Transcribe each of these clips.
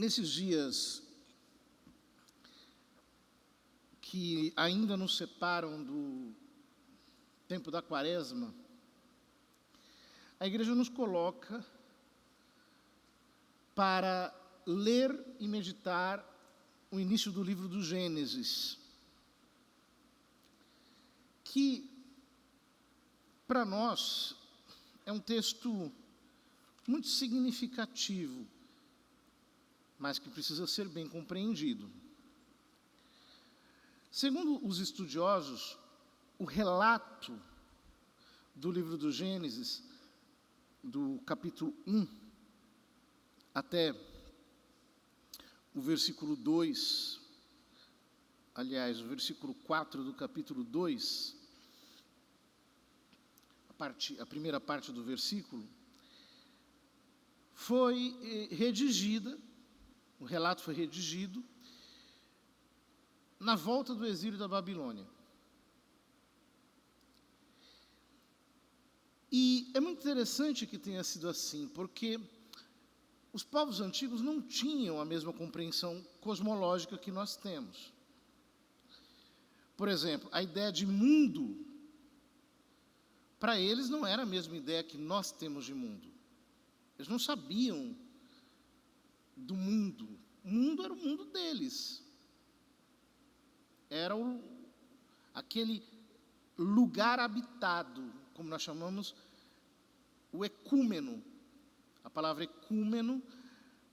Nesses dias que ainda nos separam do tempo da Quaresma, a igreja nos coloca para ler e meditar o início do livro do Gênesis, que, para nós, é um texto muito significativo, mas que precisa ser bem compreendido. Segundo os estudiosos, o relato do livro do Gênesis, do capítulo 1 até o versículo 2, aliás, o versículo 4 do capítulo 2, a primeira parte do versículo, foi redigida, o relato foi redigido na volta do exílio da Babilônia. E é muito interessante que tenha sido assim, porque os povos antigos não tinham a mesma compreensão cosmológica que nós temos. Por exemplo, a ideia de mundo, para eles não era a mesma ideia que nós temos de mundo. Eles não sabiam do mundo. O mundo era o mundo deles. Era aquele lugar habitado, como nós chamamos, o ecúmeno. A palavra ecúmeno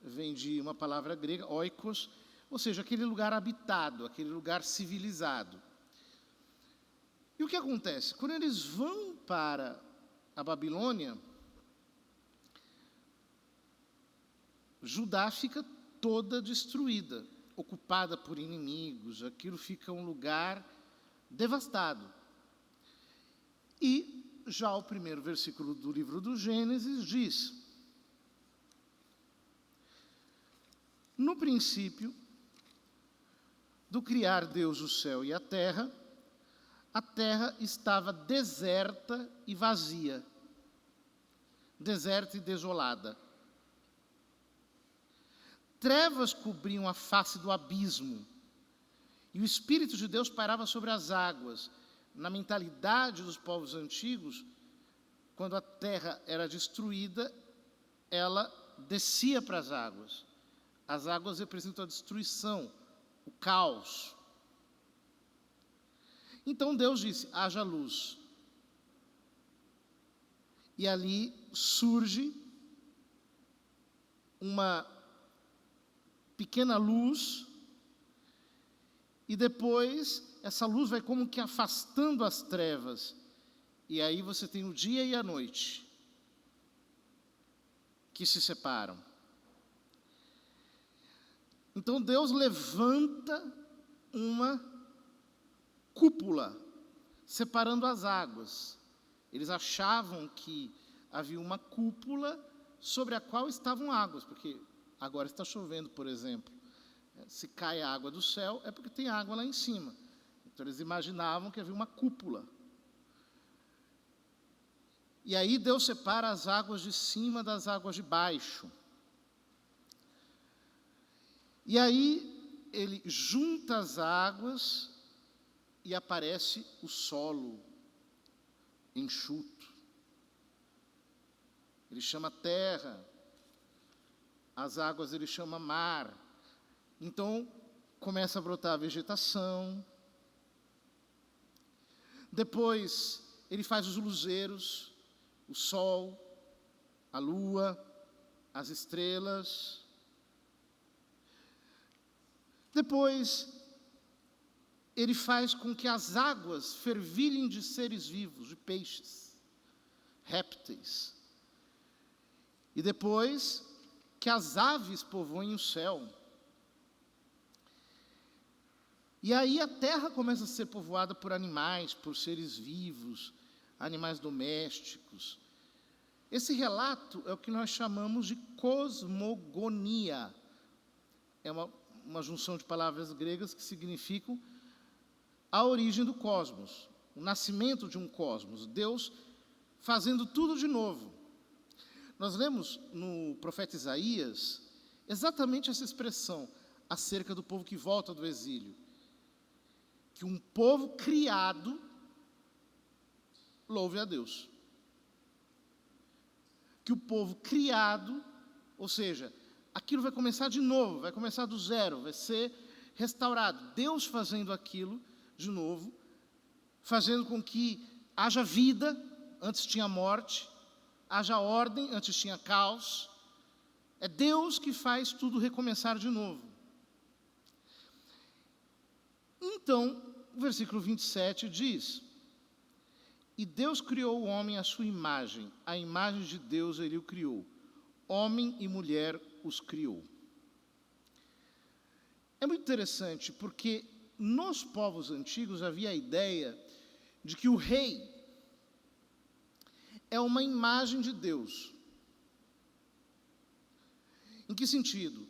vem de uma palavra grega, oikos, ou seja, aquele lugar habitado, aquele lugar civilizado. E o que acontece? Quando eles vão para a Babilônia, Judá fica toda destruída, ocupada por inimigos, aquilo fica um lugar devastado. E já o primeiro versículo do livro do Gênesis diz: no princípio, do criar Deus o céu e a terra estava deserta e vazia, deserta e desolada. Trevas cobriam a face do abismo, e o Espírito de Deus pairava sobre as águas. Na mentalidade dos povos antigos, quando a terra era destruída, ela descia para as águas. As águas representam a destruição, o caos. Então Deus disse: haja luz. E ali surge uma pequena luz, e depois essa luz vai como que afastando as trevas, e aí você tem o dia e a noite que se separam. Então Deus levanta uma cúpula separando as águas. Eles achavam que havia uma cúpula sobre a qual estavam águas, porque agora está chovendo, por exemplo. Se cai a água do céu, é porque tem água lá em cima. Então eles imaginavam que havia uma cúpula. E aí Deus separa as águas de cima das águas de baixo. E aí ele junta as águas e aparece o solo enxuto. Ele chama terra, as águas ele chama mar. Então começa a brotar a vegetação. Depois ele faz os luzeiros, o sol, a lua, as estrelas. Depois ele faz com que as águas fervilhem de seres vivos, de peixes, répteis. E depois que as aves povoem o céu. E aí a terra começa a ser povoada por animais, por seres vivos, animais domésticos. Esse relato é o que nós chamamos de cosmogonia. É uma junção de palavras gregas que significam a origem do cosmos, o nascimento de um cosmos, Deus fazendo tudo de novo. Nós lemos no profeta Isaías exatamente essa expressão acerca do povo que volta do exílio. Que um povo criado louve a Deus. Que o povo criado, ou seja, aquilo vai começar de novo, vai começar do zero, vai ser restaurado. Deus fazendo aquilo de novo, fazendo com que haja vida, antes tinha morte, haja ordem, antes tinha caos. É Deus que faz tudo recomeçar de novo. Então, o versículo 27 diz: e Deus criou o homem à sua imagem, a imagem de Deus ele o criou, homem e mulher os criou. É muito interessante, porque nos povos antigos havia a ideia de que o rei é uma imagem de Deus. Em que sentido?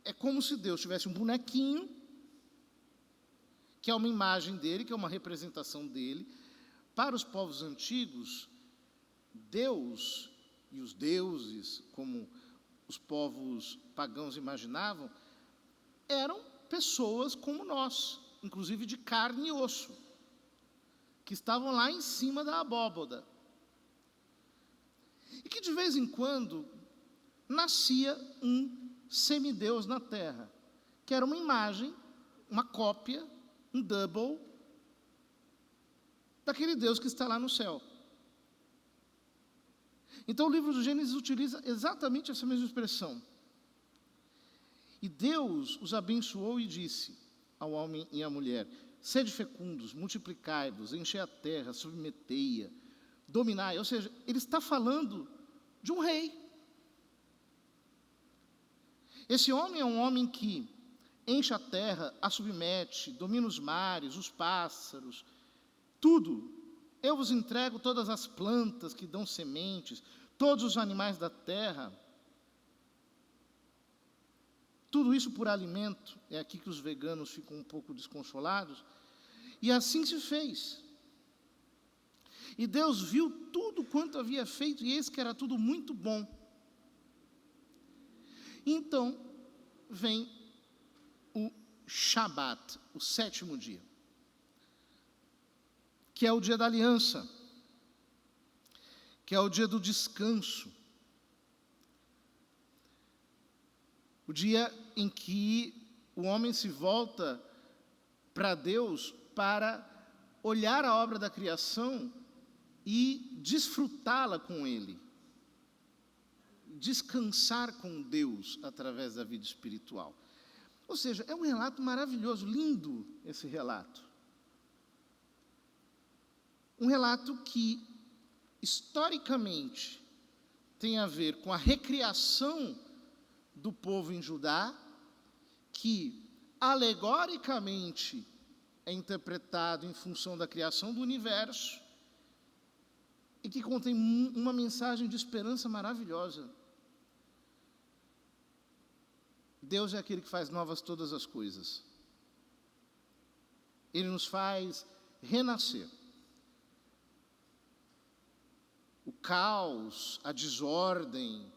É como se Deus tivesse um bonequinho, que é uma imagem dele, que é uma representação dele. Para os povos antigos, Deus e os deuses, como os povos pagãos imaginavam, eram pessoas como nós, inclusive de carne e osso, que estavam lá em cima da abóboda. E que de vez em quando nascia um semideus na terra, que era uma imagem, uma cópia, um double, daquele Deus que está lá no céu. Então o livro do Gênesis utiliza exatamente essa mesma expressão. E Deus os abençoou e disse ao homem e à mulher: sede fecundos, multiplicai-vos, enchei a terra, submetei-a, dominai. Ou seja, ele está falando de um rei. Esse homem é um homem que enche a terra, a submete, domina os mares, os pássaros, tudo. Eu vos entrego todas as plantas que dão sementes, todos os animais da terra. Tudo isso por alimento. É aqui que os veganos ficam um pouco desconsolados. E assim se fez. E Deus viu tudo quanto havia feito, e eis que era tudo muito bom. Então, vem o Shabat, o 7º dia, que é o dia da aliança, que é o dia do descanso, o dia em que o homem se volta para Deus para olhar a obra da criação e desfrutá-la com Ele, descansar com Deus através da vida espiritual. Ou seja, é um relato maravilhoso, lindo esse relato. Um relato que, historicamente, tem a ver com a recriação do povo em Judá, que, alegoricamente, é interpretado em função da criação do universo, e que contém uma mensagem de esperança maravilhosa. Deus é aquele que faz novas todas as coisas. Ele nos faz renascer. O caos, a desordem,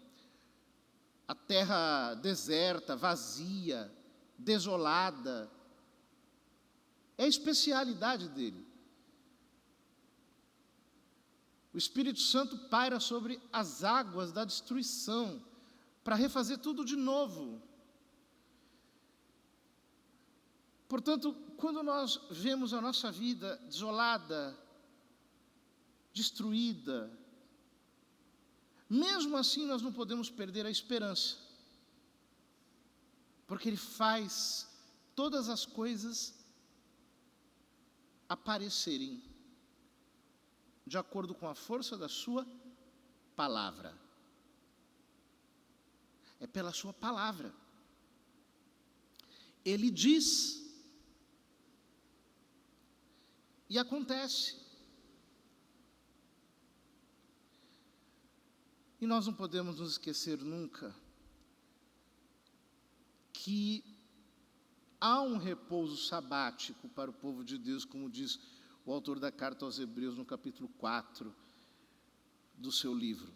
a terra deserta, vazia, desolada, é a especialidade dele. O Espírito Santo paira sobre as águas da destruição, para refazer tudo de novo. Portanto, quando nós vemos a nossa vida desolada, destruída, mesmo assim nós não podemos perder a esperança, porque Ele faz todas as coisas aparecerem de acordo com a força da sua palavra. É pela sua palavra. Ele diz, e acontece. E nós não podemos nos esquecer nunca que há um repouso sabático para o povo de Deus, como diz o autor da carta aos Hebreus, no capítulo 4 do seu livro.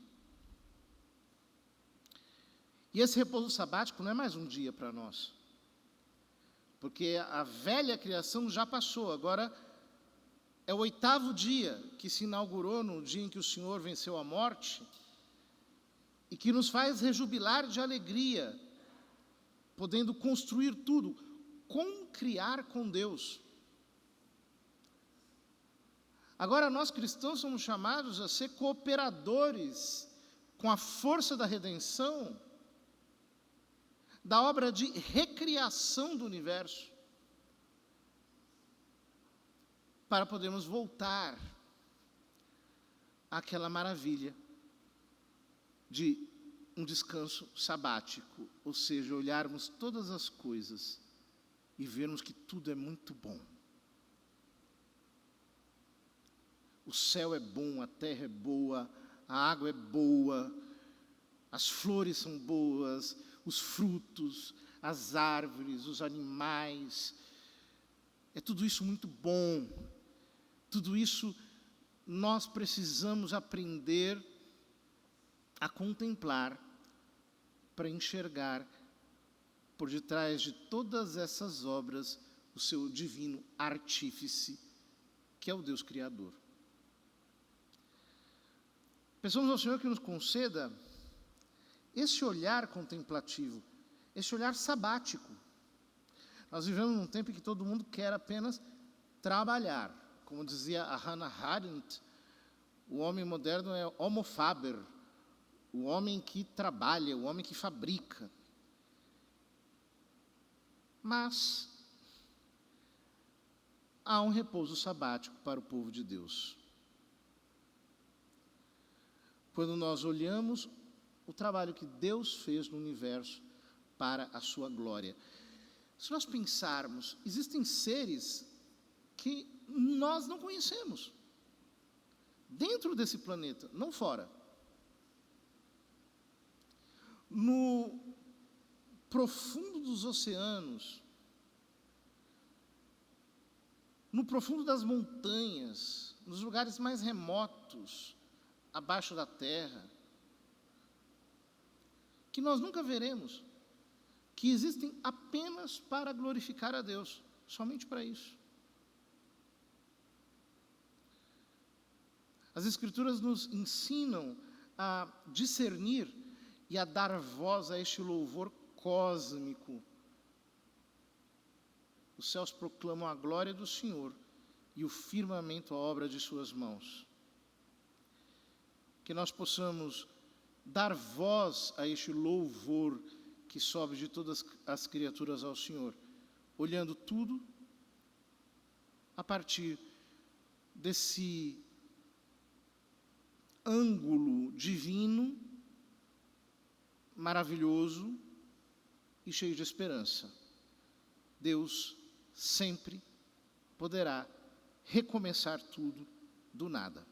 E esse repouso sabático não é mais um dia para nós, porque a velha criação já passou, agora é o 8º dia que se inaugurou no dia em que o Senhor venceu a morte e que nos faz rejubilar de alegria, podendo construir tudo, concriar com Deus. Agora, nós cristãos somos chamados a ser cooperadores com a força da redenção, da obra de recriação do universo, para podermos voltar àquela maravilha de um descanso sabático, ou seja, olharmos todas as coisas e vermos que tudo é muito bom. O céu é bom, a terra é boa, a água é boa, as flores são boas, os frutos, as árvores, os animais, é tudo isso muito bom. Tudo isso nós precisamos aprender a contemplar para enxergar por detrás de todas essas obras o seu divino artífice, que é o Deus Criador. Peçamos ao Senhor que nos conceda esse olhar contemplativo, esse olhar sabático. Nós vivemos num tempo em que todo mundo quer apenas trabalhar. Como dizia a Hannah Arendt, o homem moderno é homo faber, o homem que trabalha, o homem que fabrica. Mas há um repouso sabático para o povo de Deus. Quando nós olhamos o trabalho que Deus fez no universo para a sua glória. Se nós pensarmos, existem seres que nós não conhecemos, dentro desse planeta, não fora. No profundo dos oceanos, no profundo das montanhas, nos lugares mais remotos, abaixo da terra, que nós nunca veremos, que existem apenas para glorificar a Deus, somente para isso. As Escrituras nos ensinam a discernir e a dar voz a este louvor cósmico. Os céus proclamam a glória do Senhor e o firmamento a obra de suas mãos. Que nós possamos dar voz a este louvor que sobe de todas as criaturas ao Senhor, olhando tudo a partir desse ângulo divino, maravilhoso e cheio de esperança. Deus sempre poderá recomeçar tudo do nada.